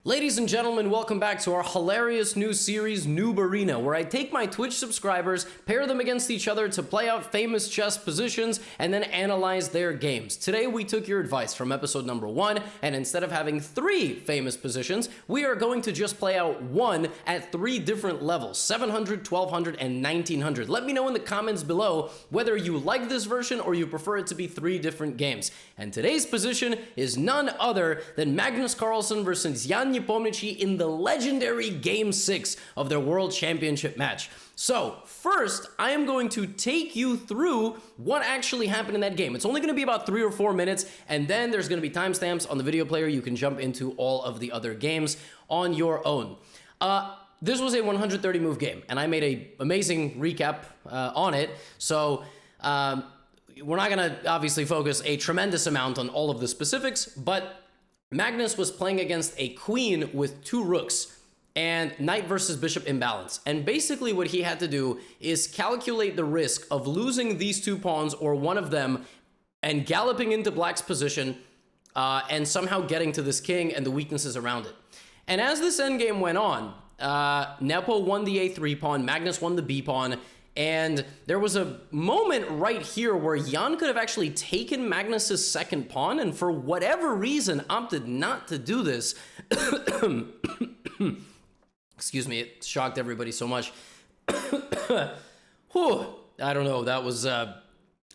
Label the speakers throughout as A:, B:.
A: Ladies and gentlemen, welcome back to our hilarious new series, Noob Arena, where I take my Twitch subscribers, pair them against each other to play out famous chess positions, and then analyze their games. Today, we took your advice from episode number 1, and instead of having 3 famous positions, we are going to just play out one at 3 different levels, 700, 1200, and 1900. Let me know in the comments below whether you like this version or you prefer it to be 3 different games. And today's position is none other than Magnus Carlsen versus Jan Nepomniachtchi in the legendary Game 6 of their World Championship match. So, first, I am going to take you through what actually happened in that game. It's only going to be about 3 or 4 minutes, and then there's going to be timestamps on the video player. You can jump into all of the other games on your own. This was a 130 move game, and I made an amazing recap on it, so we're not going to obviously focus a tremendous amount on all of the specifics, but Magnus was playing against a queen with 2 rooks and knight versus bishop imbalance. And basically what he had to do is calculate the risk of losing these 2 pawns or one of them and galloping into black's position and somehow getting to this king and the weaknesses around it. And as this endgame went on, Nepo won the a3 pawn, Magnus won the b pawn, and there was a moment right here where Jan could have actually taken Magnus's second pawn, and for whatever reason opted not to do this. Excuse me, it shocked everybody so much. Whew, I don't know, that was, I've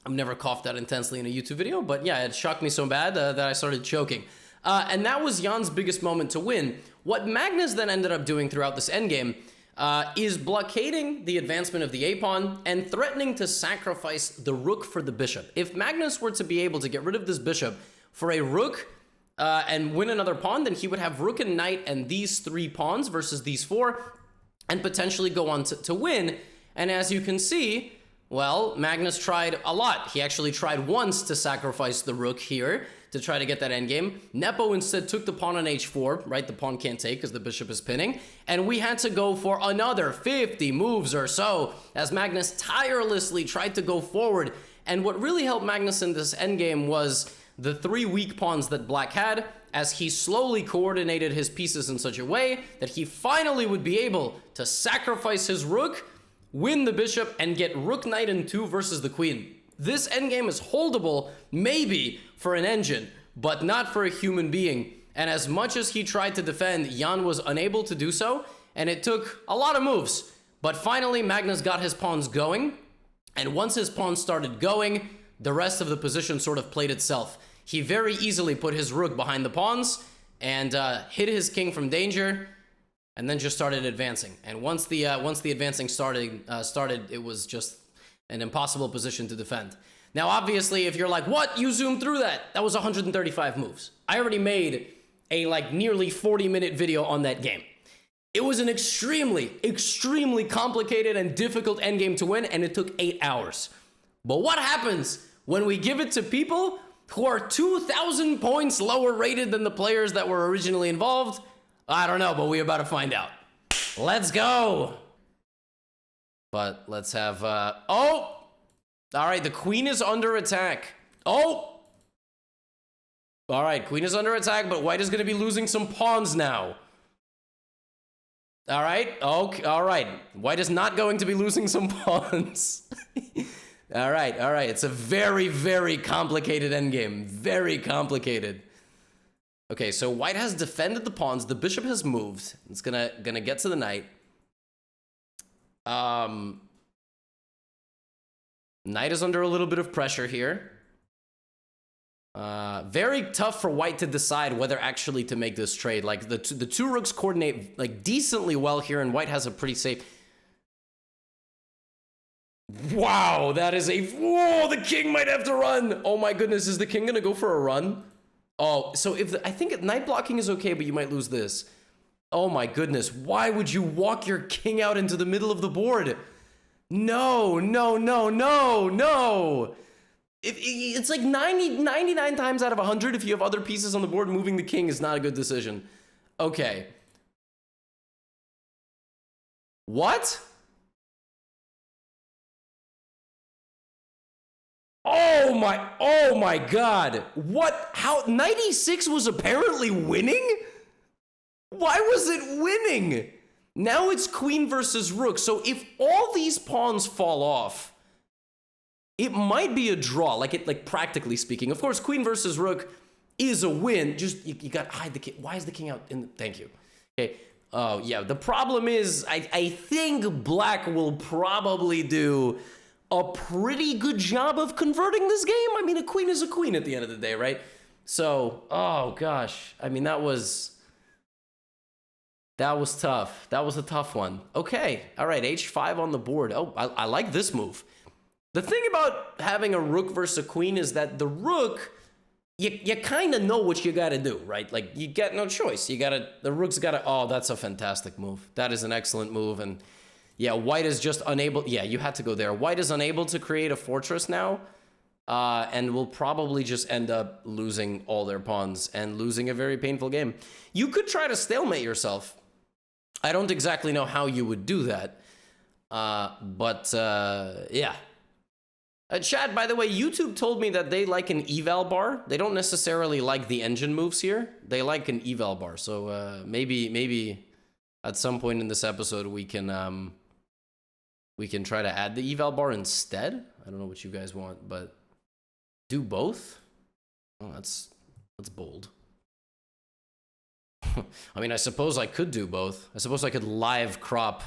A: never coughed that intensely in a YouTube video, but yeah, it shocked me so bad that I started choking. And that was Jan's biggest moment to win. What Magnus then ended up doing throughout this endgame is blockading the advancement of the a-pawn and threatening to sacrifice the rook for the bishop. If Magnus were to be able to get rid of this bishop for a rook and win another pawn, then he would have rook and knight and these 3 pawns versus these 4 and potentially go on to win. And as you can see, well, Magnus tried a lot. He actually tried once to sacrifice the rook here to try to get that endgame. Nepo instead took the pawn on h4, right? The pawn can't take because the bishop is pinning. And we had to go for another 50 moves or so as Magnus tirelessly tried to go forward. And what really helped Magnus in this endgame was the 3 weak pawns that black had, as he slowly coordinated his pieces in such a way that he finally would be able to sacrifice his rook, win the bishop, and get rook knight in 2 versus the queen. This endgame is holdable, maybe, for an engine, but not for a human being. And as much as he tried to defend, Jan was unable to do so, and it took a lot of moves. But finally, Magnus got his pawns going, and once his pawns started going, the rest of the position sort of played itself. He very easily put his rook behind the pawns and hid his king from danger, and then just started advancing. And once the advancing started, it was just an impossible position to defend. Now, obviously, if you're like, what? You zoomed through that? That was 135 moves. I already made a nearly 40-minute video on that game. It was an extremely, extremely complicated and difficult endgame to win, and it took 8 hours. But what happens when we give it to people who are 2,000 points lower rated than the players that were originally involved? I don't know, but we're about to find out. Let's go. But let's have, oh! All right, the queen is under attack. Oh! All right, queen is under attack, but white is going to be losing some pawns now. All right, okay, all right. White is not going to be losing some pawns. All right. It's a very, very complicated endgame. Very complicated. Okay, so white has defended the pawns. The bishop has moved. It's gonna get to the knight. Knight is under a little bit of pressure here. Very tough for white to decide whether actually to make this trade. Like the 2 rooks coordinate decently well here, and white has a pretty safe. Wow, that is a, whoa, the king might have to run. Oh my goodness, is the king gonna go for a run? Oh, so I think knight blocking is okay, but you might lose this. Oh my goodness, why would you walk your king out into the middle of the board? No. It's like 99 times out of 100, if you have other pieces on the board, moving the king is not a good decision. Okay. What? Oh my god. What? How? 96 was apparently winning? Why was it winning? Now it's queen versus rook. So if all these pawns fall off, it might be a draw, like practically speaking. Of course, queen versus rook is a win. Just you got to hide the king. Why is the king out? Thank you. Okay. Oh yeah. The problem is, I think black will probably do a pretty good job of converting this game. I mean, a queen is a queen at the end of the day, right? So, oh gosh. I mean, that was tough. That was a tough one. Okay. All right. H5 on the board. Oh, I like this move. The thing about having a rook versus a queen is that the rook, you kind of know what you got to do, right? Like, you got no choice. The rook's got to, oh, that's a fantastic move. That is an excellent move. And yeah, white is just unable, yeah, you had to go there. White is unable to create a fortress now, and will probably just end up losing all their pawns and losing a very painful game. You could try to stalemate yourself. I don't exactly know how you would do that, but yeah. Chat, by the way, YouTube told me that they like an eval bar. They don't necessarily like the engine moves here. They like an eval bar. So maybe at some point in this episode we can try to add the eval bar instead. I don't know what you guys want, but do both? Oh, that's bold. I mean, I suppose I could do both. I suppose I could live crop.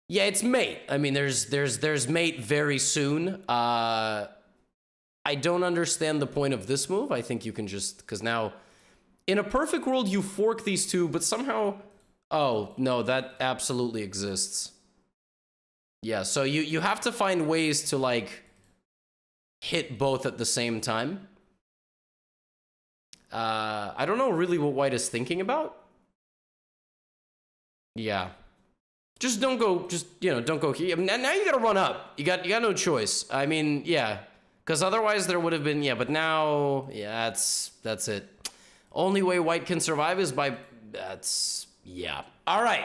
A: Yeah, it's mate. I mean, there's mate very soon. I don't understand the point of this move. I think you can just, because now, in a perfect world, you fork these two, but somehow, oh, no, that absolutely exists. Yeah, so you have to find ways to, like, hit both at the same time. I don't know really what white is thinking about. Yeah. Just don't go, don't go here. Now you gotta run up. You got no choice. I mean, yeah. Because otherwise there would have been, yeah, but now, yeah, that's it. Only way white can survive is by, yeah. All right.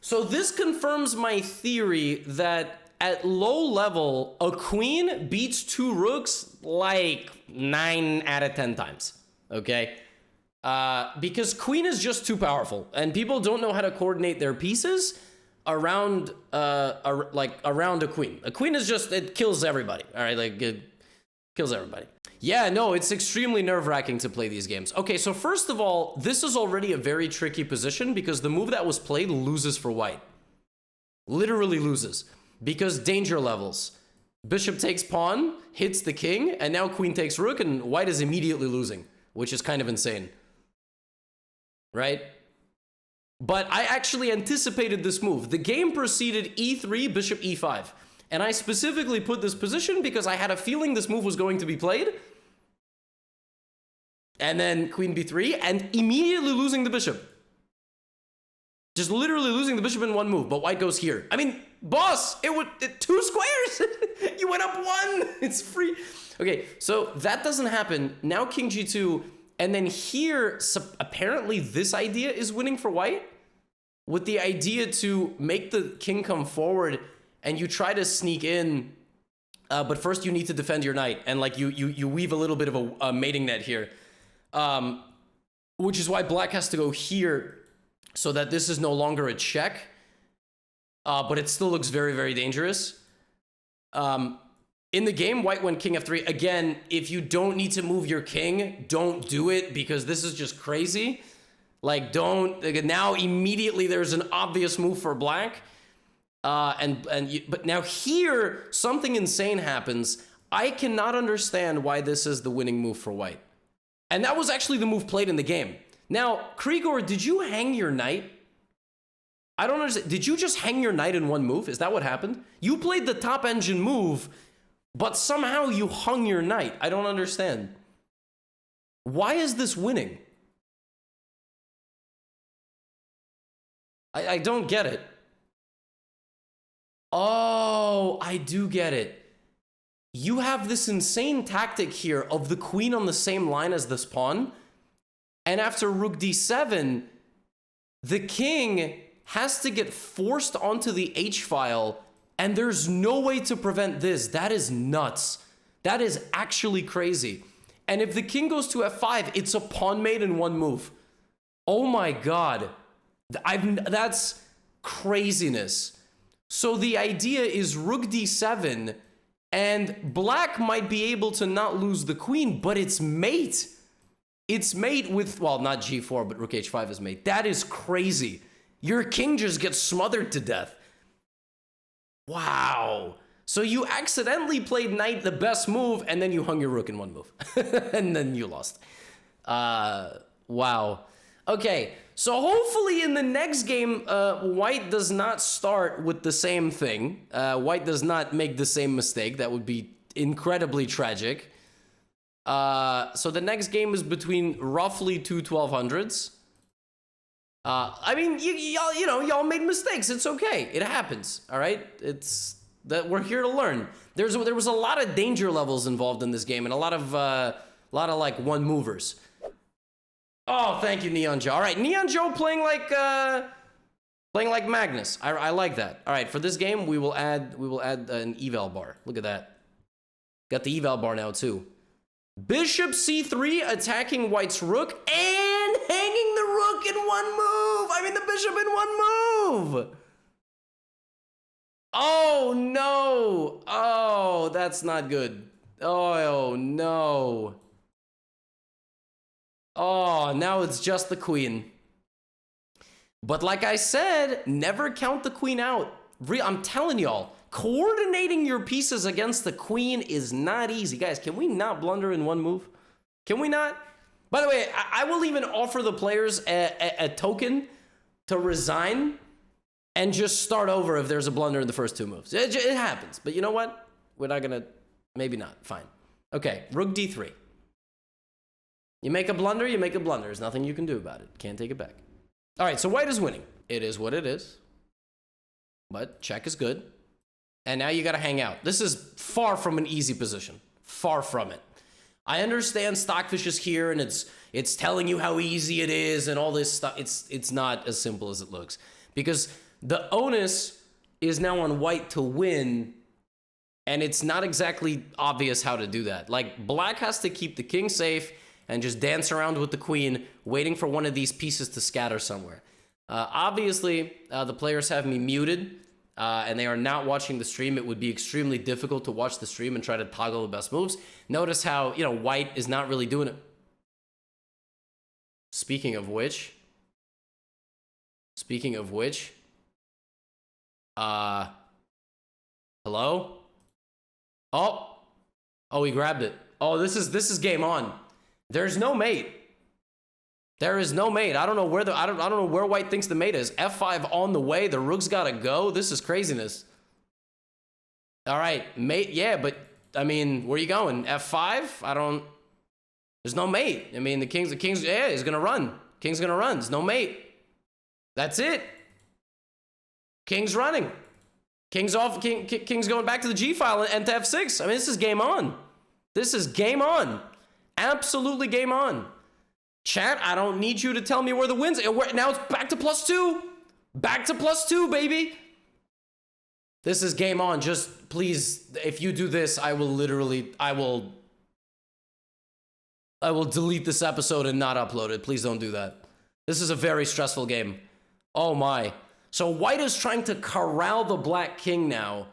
A: So this confirms my theory that at low level, a queen beats two rooks like 9 out of 10 times, okay? Because queen is just too powerful, and people don't know how to coordinate their pieces around, around a queen. A queen is just, it kills everybody, all right? Like, it kills everybody. Yeah, no, it's extremely nerve-wracking to play these games. Okay, so first of all, this is already a very tricky position because the move that was played loses for white. Literally loses. Because danger levels. Bishop takes pawn, hits the king, and now queen takes rook, and white is immediately losing, which is kind of insane. Right? But I actually anticipated this move. The game proceeded e3, bishop e5. And I specifically put this position because I had a feeling this move was going to be played. And then queen b3, and immediately losing the bishop. Just literally losing the bishop in one move, but white goes here. I mean, boss, two squares. You went up one. It's free. Okay, so that doesn't happen. Now king g2, and then here, apparently this idea is winning for white, with the idea to make the king come forward, and you try to sneak in, but first you need to defend your knight, and like you weave a little bit of a mating net here, which is why black has to go here, so that this is no longer a check, but it still looks very, very dangerous. In the game, white went king f3. Again, if you don't need to move your king, don't do it, because this is just crazy. Like, now immediately there's an obvious move for black. But now here, something insane happens. I cannot understand why this is the winning move for white. And that was actually the move played in the game. Now, Krigor, did you hang your knight? I don't understand. Did you just hang your knight in one move? Is that what happened? You played the top engine move, but somehow you hung your knight. I don't understand. Why is this winning? I don't get it. Oh, I do get it. You have this insane tactic here of the queen on the same line as this pawn. And after rook d7, the king has to get forced onto the h-file, and there's no way to prevent this. That is nuts. That is actually crazy. And if the king goes to f5, it's a pawn mate in one move. Oh my god. That's craziness. So the idea is rook d7, and black might be able to not lose the queen, but it's mate. It's mate with, well, not g4, but rook h5 is mate. That is crazy. Your king just gets smothered to death. Wow. So you accidentally played knight the best move, and then you hung your rook in one move. And then you lost. Wow. Okay, so hopefully in the next game, white does not start with the same thing. White does not make the same mistake. That would be incredibly tragic. So the next game is between roughly two 1200s. I mean, y'all made mistakes. It's okay. It happens. All right. It's that we're here to learn. There was a lot of danger levels involved in this game, and a lot of like one movers. Oh, thank you, Neon Joe. All right, Neon Joe playing like Magnus. I like that. All right, for this game, we will add an eval bar. Look at that. Got the eval bar now too. Bishop c3 attacking white's rook and hanging the rook in one move. I mean the bishop in one move. Oh no. Oh, that's not good. Oh no. Oh, now it's just the queen. But like I said, never count the queen out. I'm telling y'all, coordinating your pieces against the queen is not easy. Guys, can we not blunder in one move? Can we not? By the way, I will even offer the players a token to resign and just start over if there's a blunder in the first two moves. It happens. But you know what? We're not going to... Maybe not. Fine. Okay, rook d3. You make a blunder, you make a blunder. There's nothing you can do about it. Can't take it back. All right, so white is winning. It is what it is. But check is good. And now you got to hang out. This is far from an easy position. Far from it. I understand Stockfish is here and it's telling you how easy it is and all this stuff. It's not as simple as it looks. Because the onus is now on white to win, and it's not exactly obvious how to do that. Like, black has to keep the king safe and just dance around with the queen, waiting for one of these pieces to scatter somewhere. Obviously, the players have me muted, and they are not watching the stream. It would be extremely difficult to watch the stream and try to toggle the best moves. Notice how, white is not really doing it. Speaking of which, hello? Oh, he grabbed it. Oh, this is game on. There's no mate. There is no mate. I don't know where I don't know where white thinks the mate is. F5 on the way. The rook's got to go. This is craziness. All right, mate. Yeah, but I mean, where are you going? F5? There's no mate. I mean, the king's yeah, he's going to run. King's going to run. There's no mate. That's it. King's running. King's off. King's going back to the G file and to F6. I mean, this is game on. This is game on. Absolutely game on. Chat, I don't need you to tell me where the wins. Now it's back to +2. Back to +2, baby. This is game on. Just please, if you do this, I will delete this episode and not upload it. Please don't do that. This is a very stressful game. Oh my. So white is trying to corral the black king now.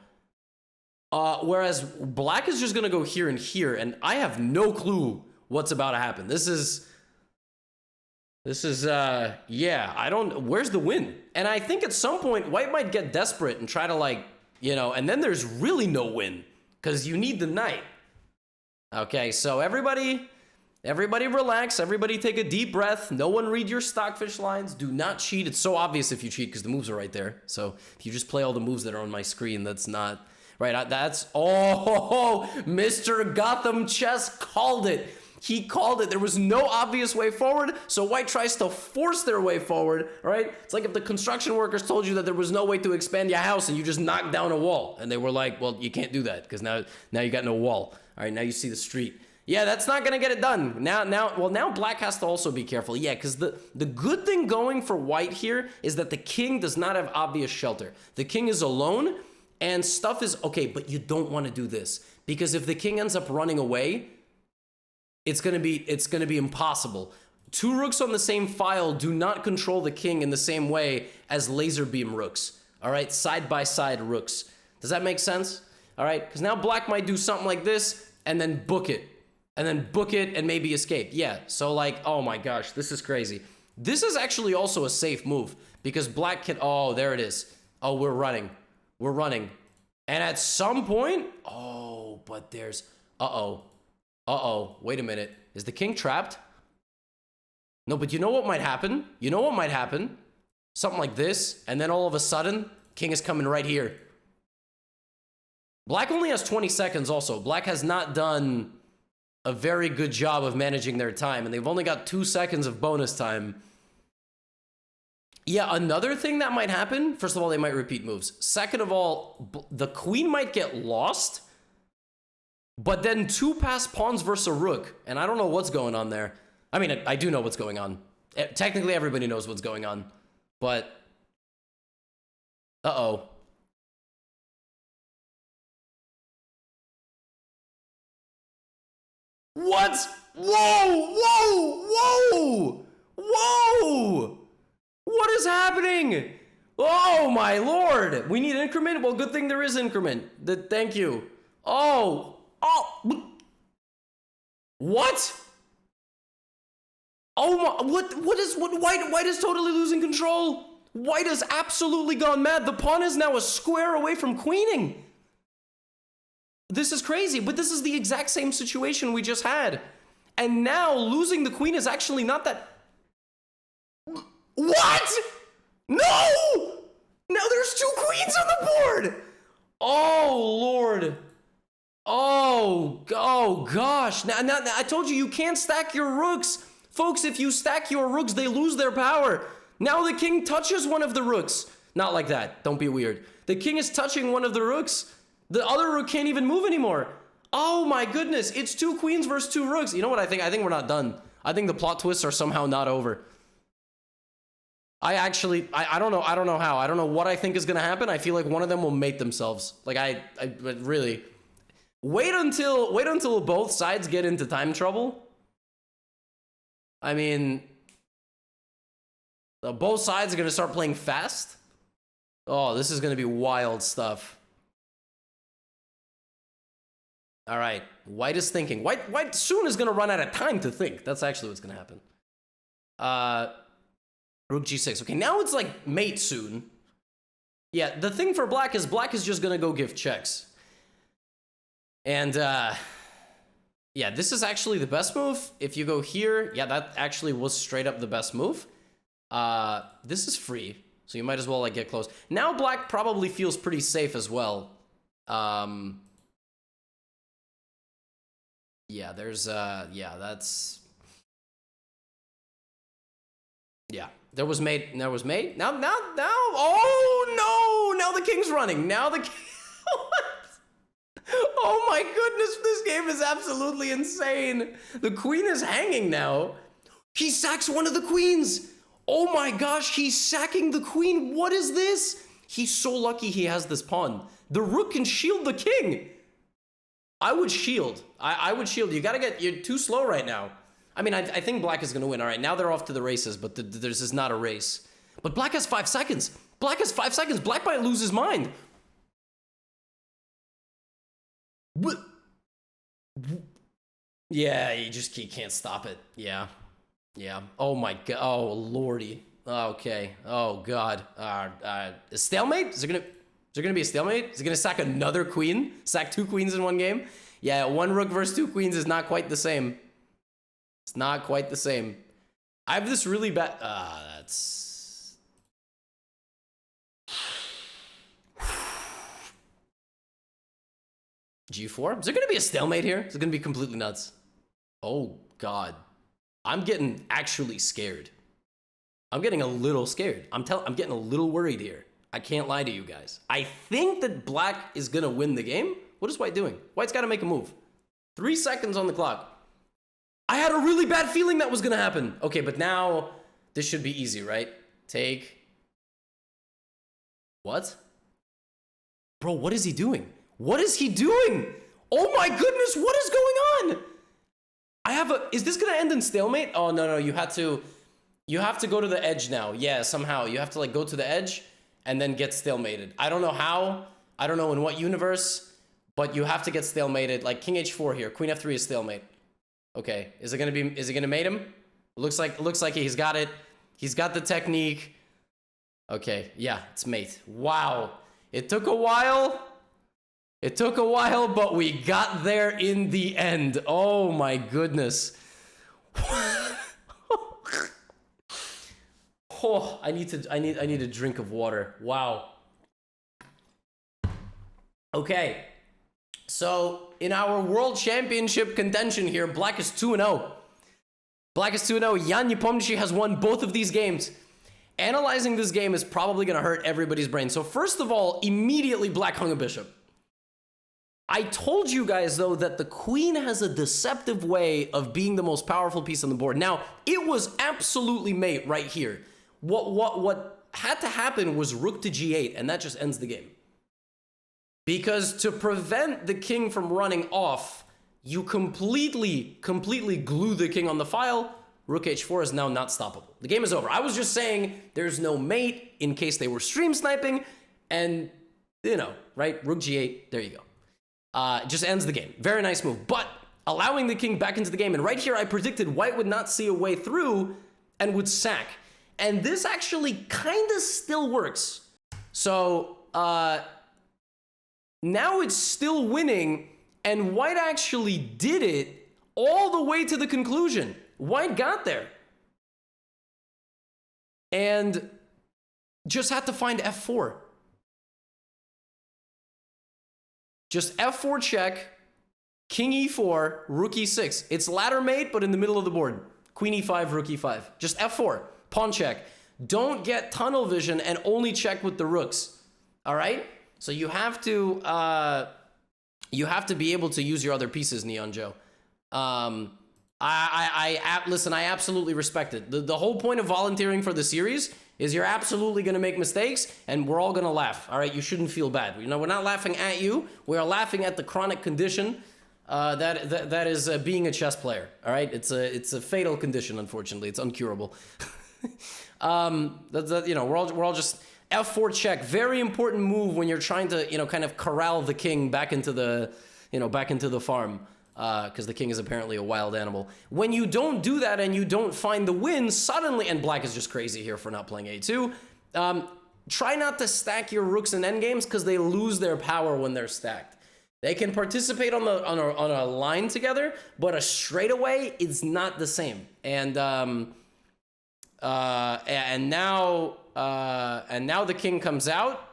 A: Whereas black is just going to go here and here, and I have no clue what's about to happen. This is yeah, where's the win? And I think at some point, white might get desperate and try to and then there's really no win, because you need the knight. Okay, so everybody relax, everybody take a deep breath, no one read your Stockfish lines, do not cheat. It's so obvious if you cheat, because the moves are right there. So if you just play all the moves that are on my screen, that's not... Right, Mr. GothamChess called it. He called it. There was no obvious way forward, so white tries to force their way forward, right? It's like if the construction workers told you that there was no way to expand your house and you just knocked down a wall, and they were like, well, you can't do that because now you got no wall. All right, now you see the street. Yeah, that's not going to get it done. Now black has to also be careful. Yeah, because the good thing going for white here is that the king does not have obvious shelter. The king is alone, and stuff is okay, but you don't want to do this, because if the king ends up running away, it's gonna be impossible. Two rooks on the same file do not control the king in the same way as laser beam rooks. All right, side by side rooks. Does that make sense? All right, because now black might do something like this and then book it. And then book it and maybe escape. Yeah, so like, oh my gosh, this is crazy. This is actually also a safe move because black can, oh, there it is. Oh, we're running. We're running. And at some point, oh, but there's, wait a minute. Is the king trapped? No, but you know what might happen? You know what might happen? Something like this, and then all of a sudden, king is coming right here. Black only has 20 seconds also. Black has not done a very good job of managing their time, and they've only got 2 seconds of bonus time. Yeah, another thing that might happen, first of all, they might repeat moves. Second of all, the queen might get lost, but then 2 passed pawns versus a rook, and I don't know what's going on there. I mean, I do know what's going on. Technically, everybody knows what's going on, but... Uh-oh. What? Whoa! Whoa! Whoa! Whoa! What is happening? Oh, my lord! We need increment? Well, good thing there is increment. Thank you. Oh! Oh! What? Oh my, White is totally losing control. White has absolutely gone mad. The pawn is now a square away from queening. This is crazy, but this is the exact same situation we just had. And now losing the queen is actually not that... What? No! Now there's 2 queens on the board. Oh, Lord. Oh gosh. Now, I told you, you can't stack your rooks. Folks, if you stack your rooks, they lose their power. Now the king touches one of the rooks. Not like that. Don't be weird. The king is touching one of the rooks. The other rook can't even move anymore. Oh my goodness. It's 2 queens versus 2 rooks. You know what I think? I think we're not done. I think the plot twists are somehow not over. I don't know. I don't know how. I don't know what I think is going to happen. I feel like one of them will mate themselves. Like but really... Wait until both sides get into time trouble. I mean, both sides are going to start playing fast. Oh, this is going to be wild stuff. All right, White is thinking. White soon is going to run out of time to think. That's actually what's going to happen. Rook g6. Okay, now it's like mate soon. Yeah, the thing for black is just going to go give checks. And, yeah, this is actually the best move. If you go here, yeah, that actually was straight up the best move. This is free, so you might as well, like, get close. Now black probably feels pretty safe as well. Yeah, there's, yeah, that's... Yeah, there was mate, Now, oh, no! Now the king's running. Now the king... Oh my goodness, this game is absolutely insane. The queen is hanging now. He sacks one of the queens. Oh my gosh, he's sacking the queen. What is this? He's so lucky he has this pawn. The rook can shield the king. I would shield. I would shield. You're too slow right now. I mean, I think black is going to win. All right, now they're off to the races, but this is not a race. But black has 5 seconds. Black has 5 seconds. Black might lose his mind. What? Yeah, he can't stop it. Yeah. Oh my god. Oh lordy. Okay. Oh god. A stalemate? Is there gonna be a stalemate? Is he gonna sack another queen? Sack 2 queens in one game? Yeah, 1 rook versus 2 queens is not quite the same. It's not quite the same. I have this really bad. That's. G4? Is there going to be a stalemate here? Is it going to be completely nuts? Oh, God. I'm getting actually scared. I'm getting a little scared. I'm getting a little worried here. I can't lie to you guys. I think that black is going to win the game. What is white doing? White's got to make a move. 3 seconds on the clock. I had a really bad feeling that was going to happen. Okay, but now this should be easy, right? Take. What? Bro, what is he doing? What is he doing? Oh my goodness, what is going on? Is this gonna end in stalemate? Oh, no, you have to go to the edge now. Yeah, somehow. You have to like go to the edge and then get stalemated. I don't know how. I don't know in what universe, but you have to get stalemated. Like king h4 here. Queen f3 is stalemate. Okay, is it gonna mate him? Looks like he's got it. He's got the technique. Okay, yeah, it's mate. Wow. It took a while. But we got there in the end. Oh my goodness. Oh, I need a drink of water. Wow. Okay. So, in our world championship contention here, black is 2-0. Black is 2-0. Jan Nepomniachtchi has won both of these games. Analyzing this game is probably going to hurt everybody's brain. So, first of all, immediately black hung a bishop. I told you guys, though, that the queen has a deceptive way of being the most powerful piece on the board. Now, it was absolutely mate right here. What had to happen was rook to g8, and that just ends the game. Because to prevent the king from running off, you completely glue the king on the file. Rook h4 is now not stoppable. The game is over. I was just saying there's no mate in case they were stream sniping, and, you know, right? Rook g8, there you go. It just ends the game. Very nice move. But allowing the king back into the game, and right here I predicted white would not see a way through and would sack. And this actually kind of still works. So, now it's still winning, and white actually did it all the way to the conclusion. White got there. And just had to find f4. Just f4 check, king e4, rook e6. It's ladder mate, but in the middle of the board. Queen e5, rook e5. Just f4, pawn check. Don't get tunnel vision and only check with the rooks. All right? So you have to be able to use your other pieces, Neon Joe. Listen, I absolutely respect it. The whole point of volunteering for the series is you're absolutely going to make mistakes, and we're all going to laugh. All right, you shouldn't feel bad. You know, we're not laughing at you. We are laughing at the chronic condition that is being a chess player. All right, it's a fatal condition. Unfortunately, it's uncurable. You know, we're all just f4 check. Very important move when you're trying to, you know, kind of corral the king back into the, you know, back into the farm. Because the king is apparently a wild animal. When you don't do that and you don't find the win, suddenly, and black is just crazy here for not playing a2, try not to stack your rooks in endgames because they lose their power when they're stacked. They can participate on a line together, but a straightaway is not the same. And now the king comes out,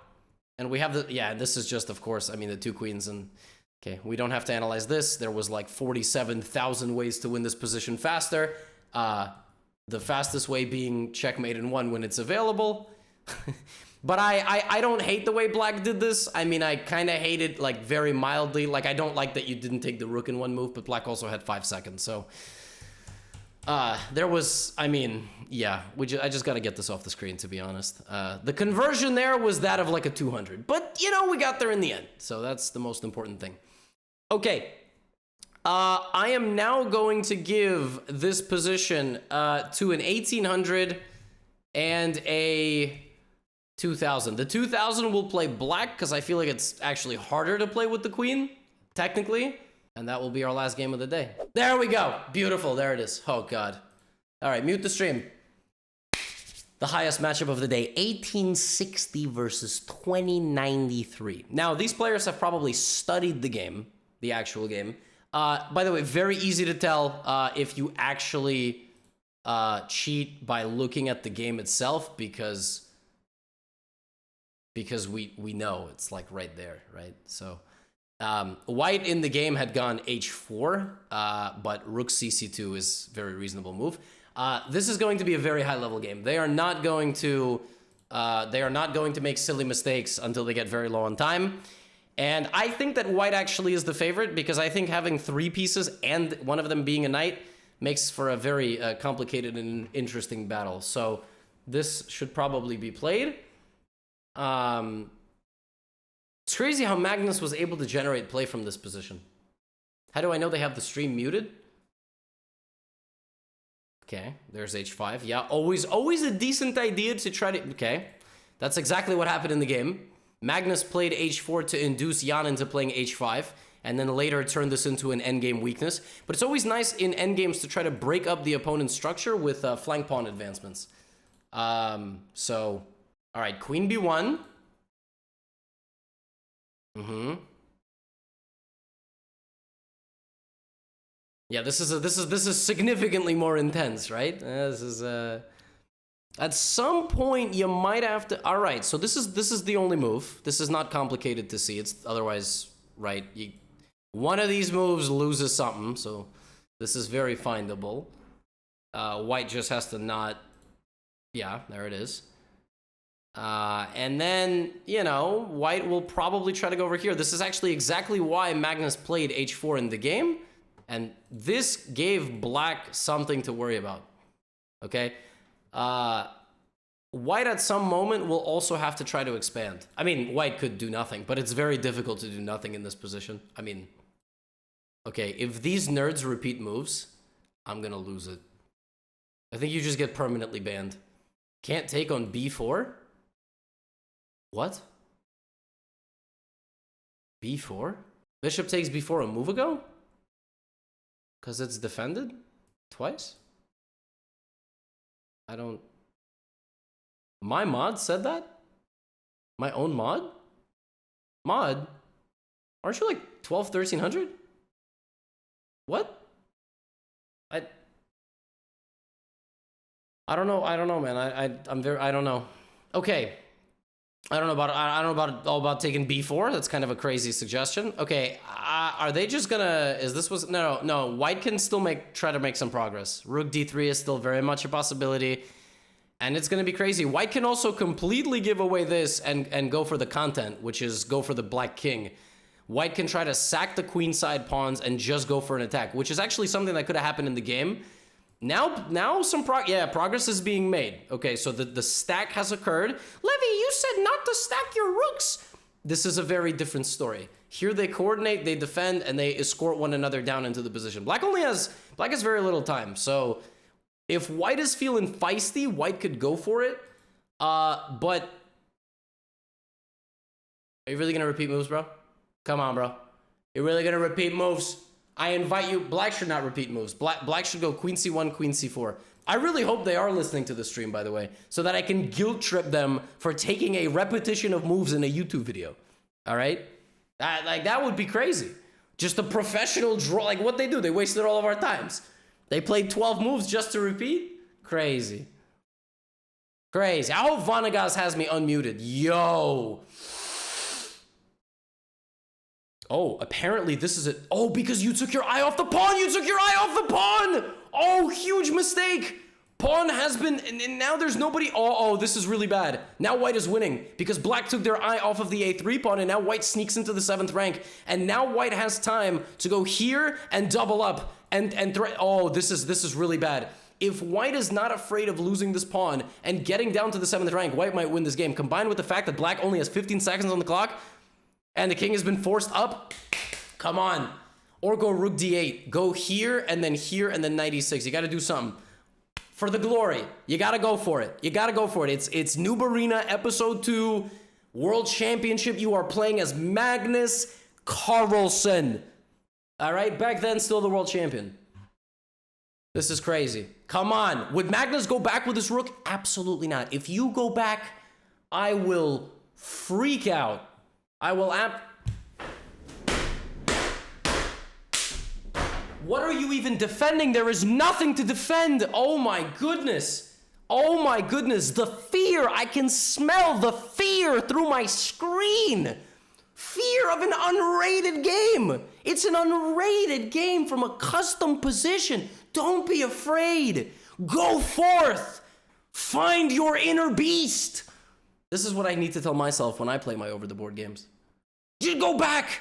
A: and we have the, yeah, this is just, of course, I mean, the two queens and... Okay, we don't have to analyze this. There was like 47,000 ways to win this position faster. The fastest way being checkmate in one when it's available. But I don't hate the way black did this. I mean, I kind of hate it like very mildly. Like, I don't like that you didn't take the rook in one move, but black also had 5 seconds. So there was, I mean, yeah, I just got to get this off the screen, to be honest. The conversion there was that of like a 200. But, you know, we got there in the end. So that's the most important thing. Okay, I am now going to give this position to an 1800 and a 2000. The 2000 will play black because I feel like it's actually harder to play with the queen, technically. And that will be our last game of the day. There we go. Beautiful. There it is. Oh, God. All right, mute the stream. The highest matchup of the day, 1860 versus 2093. Now, these players have probably studied the game. The actual game. By the way, very easy to tell if you actually cheat by looking at the game itself because we know it's like right there, right? So white in the game had gone h4, but rook cc2 is a very reasonable move. This is going to be a very high level game. They are not going to make silly mistakes until they get very low on time. And I think that white actually is the favorite because I think having 3 pieces and one of them being a knight makes for a very complicated and interesting battle. So this should probably be played. It's crazy how Magnus was able to generate play from this position. How do I know they have the stream muted? Okay, there's h5. Yeah, always a decent idea to try to... Okay, that's exactly what happened in the game. Magnus played h4 to induce Jan into playing h5, and then later turned this into an endgame weakness. But it's always nice in endgames to try to break up the opponent's structure with flank pawn advancements. So, all right, queen b1. Yeah, this is significantly more intense, right? This is at some point you might have to. All right, so this is the only move. This is not complicated to see. It's otherwise right. One of these moves loses something, so this is very findable. White just has to not. Yeah, there it is. And then, you know, white will probably try to go over here. This is actually exactly why Magnus played h4 in the game. And this gave black something to worry about, okay? White at some moment will also have to try to expand. I mean, white could do nothing, but it's very difficult to do nothing in this position. I mean, okay, if these nerds repeat moves, I'm gonna lose it. I think you just get permanently banned. Can't take on b4? What? b4? Bishop takes b4 a move ago? Because it's defended twice? I don't... My mod said that? My own mod? Mod? Aren't you like 12, 1300? What? I don't know, man. I don't know. Okay. I don't know about taking b4. That's kind of a crazy suggestion. Okay, are they just gonna? No. White can still try to make some progress. Rook d3 is still very much a possibility, and it's gonna be crazy. White can also completely give away this and go for the content, which is go for the black king. White can try to sack the queenside pawns and just go for an attack, which is actually something that could have happened in the game. Now some progress is being made. Okay, so the stack has occurred. Levy, you said not to stack your rooks. This is a very different story. Here they coordinate, they defend, and they escort one another down into the position. Black has very little time. So if white is feeling feisty, white could go for it. But are you really gonna repeat moves, bro? Come on, bro. You're really gonna repeat moves? I invite you. Black should not repeat moves. Black should go queen c1, queen c4. I really hope they are listening to the stream, by the way, so that I can guilt trip them for taking a repetition of moves in a YouTube video. All right? That would be crazy. Just a professional draw. Like, what they do, they wasted all of our times. They played 12 moves just to repeat? Crazy. Crazy. I hope Vanagas has me unmuted. Yo. Oh, apparently this is it. Oh, because you took your eye off the pawn. You took your eye off the pawn. Oh, huge mistake. Pawn has been, and now there's nobody. Oh, this is really bad. Now white is winning because black took their eye off of the a3 pawn, and now white sneaks into the 7th rank. And now white has time to go here and double up and threat. Oh, this is really bad. If white is not afraid of losing this pawn and getting down to the 7th rank, white might win this game. Combined with the fact that black only has 15 seconds on the clock, and the king has been forced up. Come on. Or go rook d8. Go here and then knight e6. You got to do something. For the glory. You got to go for it. You got to go for it. It's Noob Arena Episode 2 World Championship. You are playing as Magnus Carlsen. All right? Back then, still the world champion. This is crazy. Come on. Would Magnus go back with his rook? Absolutely not. If you go back, I will freak out. I will What are you even defending? There is nothing to defend. Oh my goodness. Oh my goodness. The fear. I can smell the fear through my screen. Fear of an unrated game. It's an unrated game from a custom position. Don't be afraid. Go forth. Find your inner beast. This is what I need to tell myself when I play my over-the-board games. You go back.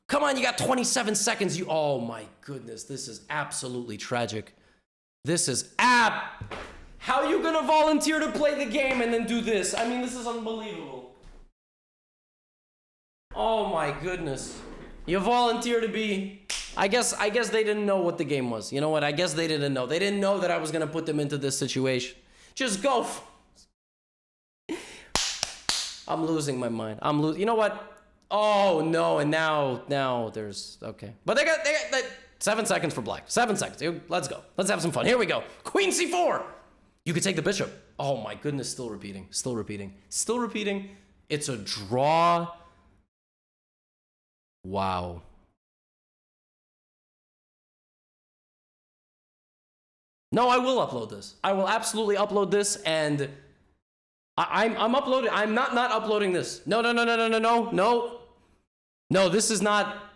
A: Come on, you got 27 seconds. Oh my goodness, this is absolutely tragic. This is How are you gonna volunteer to play the game and then do this? I mean, this is unbelievable. Oh my goodness. You volunteer to be... I guess they didn't know what the game was. You know what? I guess they didn't know. They didn't know that I was going to put them into this situation. Just go. I'm losing my mind. You know what? Oh, no. And now there's... Okay. But they got 7 seconds for black. 7 seconds. Let's go. Let's have some fun. Here we go. Queen c4. You could take the bishop. Oh, my goodness. Still repeating. Still repeating. Still repeating. It's a draw. Wow. No, I will upload this. I will absolutely upload this, and I'm uploading. I'm not uploading this. No. No, this is not.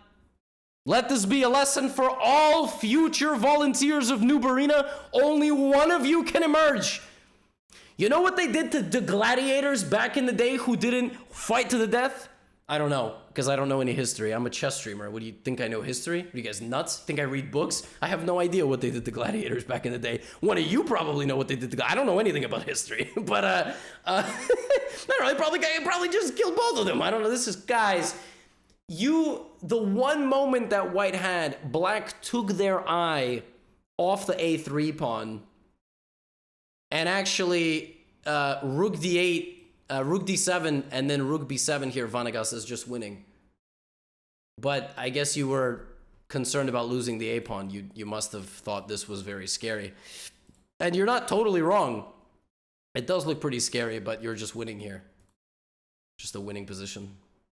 A: Let this be a lesson for all future volunteers of Noob Arena. Only one of you can emerge. You know what they did to the gladiators back in the day who didn't fight to the death? I don't know, because I don't know any history. I'm a chess streamer. What do you think I know history? Are you guys nuts? Think I read books? I have no idea what they did to gladiators back in the day. One of you probably know what they did to I don't know anything about history. But, I don't know, they probably just killed both of them. I don't know, this is, guys, the one moment that white had, black took their eye off the a3 pawn, and actually, rook d8, rook d7, and then rook b7 here, Vanegas is just winning. But I guess you were concerned about losing the a-pawn. You must have thought this was very scary. And you're not totally wrong. It does look pretty scary, but you're just winning here. Just a winning position.